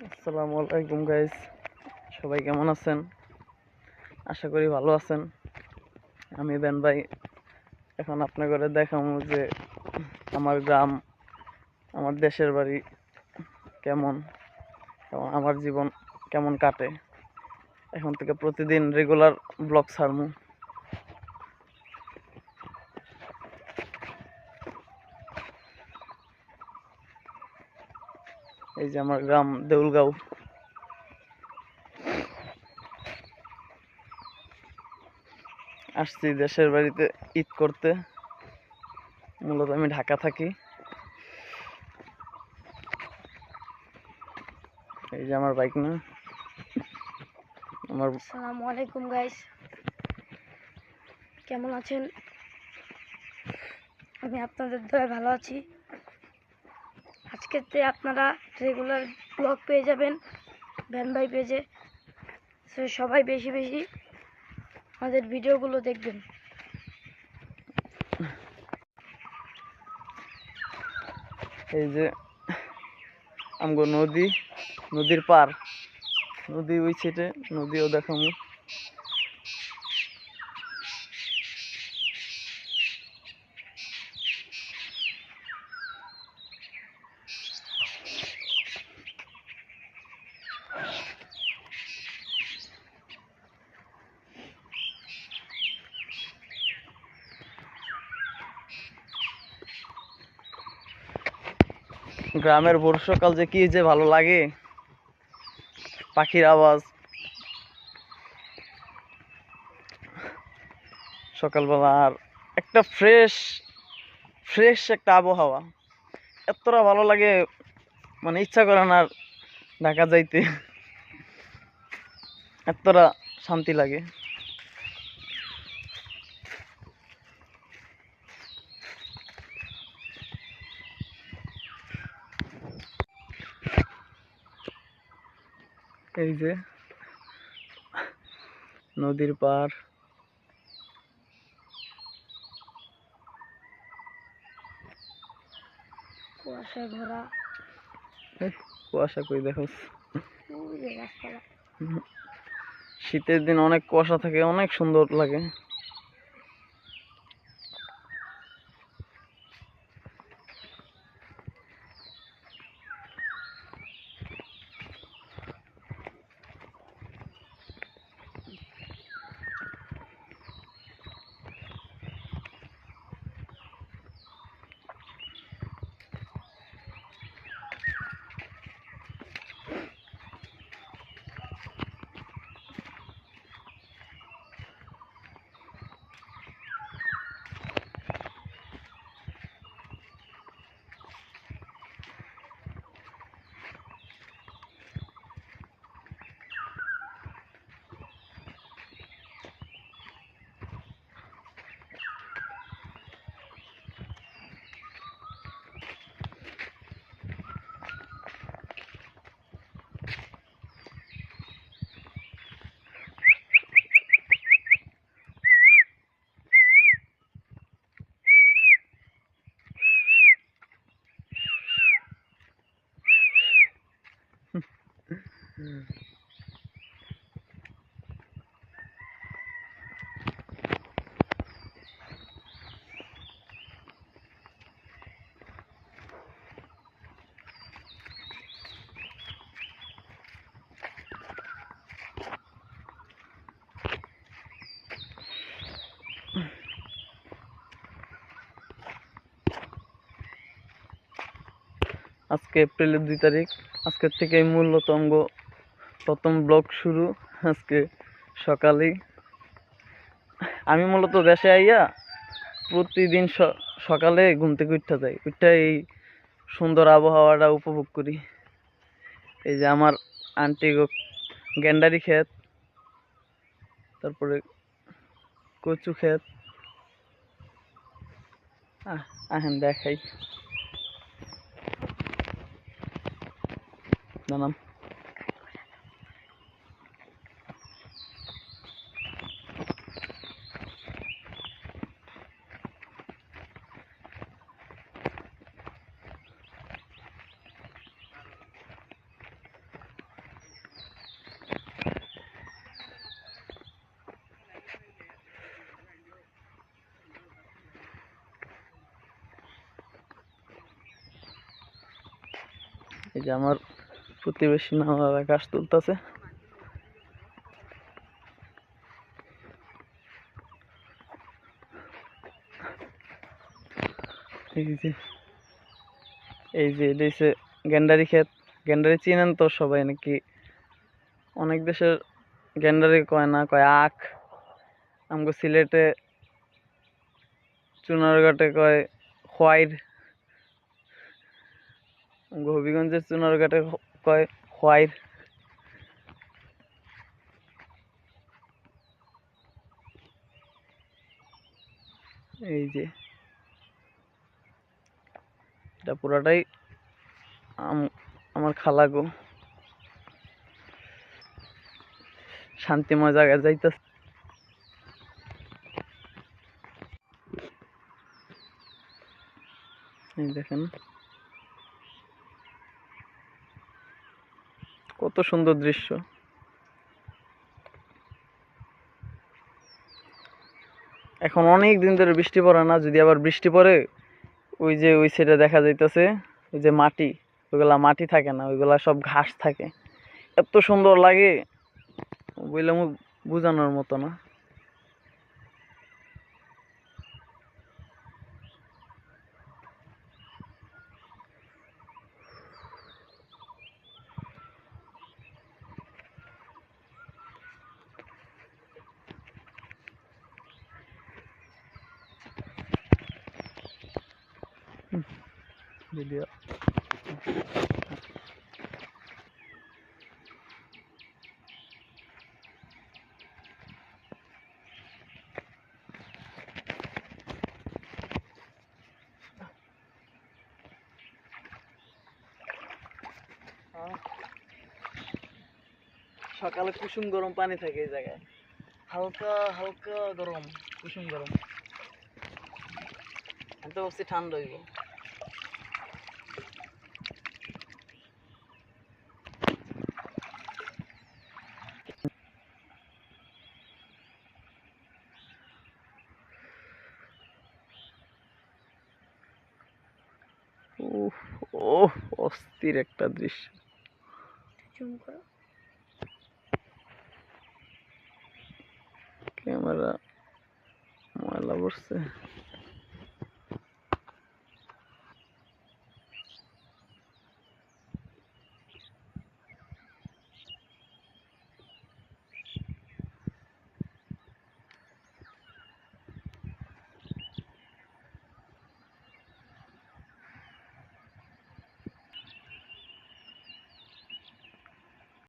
আসসালামু আলাইকুম গাইস, সবাই কেমন আছেন? আশা করি ভালো আছেন। আমি বেন ভাই এখন আপনাদের দেখাবো যে আমার গ্রাম, আমার দেশের বাড়ি কেমন এবং আমার জীবন কেমন কাটে। এখন থেকে প্রতিদিন রেগুলার ব্লগ ছাড়মু। এই যে আমার গ্রাম দেউলগাঁও। আসছি দেশের বাড়িতে ঈদ করতে। মূলত আমি ঢাকা থাকি। এই যে আমার বাইক না, আমার আসসালামু আলাইকুম গাইস, কেমন আছেন? আমি আপনাদের দয়ায় ভালো আছি। আজকেতে আপনারা রেগুলার ব্লগ পেয়ে যাবেন ভ্যান ভাই পেজে। সবাই বেশি বেশি আমাদের ভিডিওগুলো দেখবেন। এই যে আমগো নদী, নদীর পার, নদী ওই সাইডে, নদীও দেখামু। গ্রামের বর্ষাকাল যে কি যে ভালো লাগে, পাখির আওয়াজ, সকালবেলা আর একটা ফ্রেশ ফ্রেশ একটা আবহাওয়া, এতটা ভালো লাগে, মানে ইচ্ছা করে না আর ঢাকা যাইতে, এতটা শান্তি লাগে। এই যে নদীর পার, কুয়াশায় ভরা, কুয়াশা কই দেখো। ওই যে গাছপালা। শীতের দিন অনেক কুয়াশা থাকে, অনেক সুন্দর লাগে। আজকে এপ্রিলের 2 তারিখ। আজকের থেকে মূলত প্রথম ব্লগ শুরু। আজকে সকালেই আমি মূলত দেশে আইয়া প্রতিদিন সকালে ঘুম থেকে উঠতে যাই, উঠতে এই সুন্দর আবহাওয়াটা উপভোগ করি। এই যে আমার আন্টি গেন্ডারি ক্ষেত, তারপরে কচু ক্ষেত, আহেন দেখাই নানাম। এই যে আমার প্রতিবেশী নানার আকাশ তুলতেছে। এই যে এটা হচ্ছে গ্যান্ডারি ক্ষেত। গ্যান্ডারি চিনেন তো সবাই নাকি? অনেক দেশের গ্যান্ডারি কয় না, কয় আখ। আমগো সিলেটে চুনারঘাটে কয় খোয়াইর, আমগো হবিগঞ্জের চুনারঘাটে কয় খোয়াইর। এই যে এটা পুরাটাই আমার খালাগো। শান্তিময় জায়গায় যাইতেছে। এই দেখেন কত সুন্দর দৃশ্য। এখন অনেক দিন ধরে বৃষ্টি পড়ে না, যদি আবার বৃষ্টি পড়ে ওই যে ওই সাইডে দেখা যাইতেছে ওই যে মাটি, ওইগুলা মাটি থাকে না, ওইগুলা সব ঘাস থাকে। এত সুন্দর লাগে বললাম, বোঝানোর মতো না। ভিডিও সকালে কুসুম গরম পানি থাকে এই জায়গায়, হালকা হালকা গরম, কুসুম গরম। আমি তো ভাবছি ঠান্ডা হইব। উফ, ওহ, অস্থির একটা দৃশ্য। জুম করো। ক্যামেরা ময়লা পড়ছে।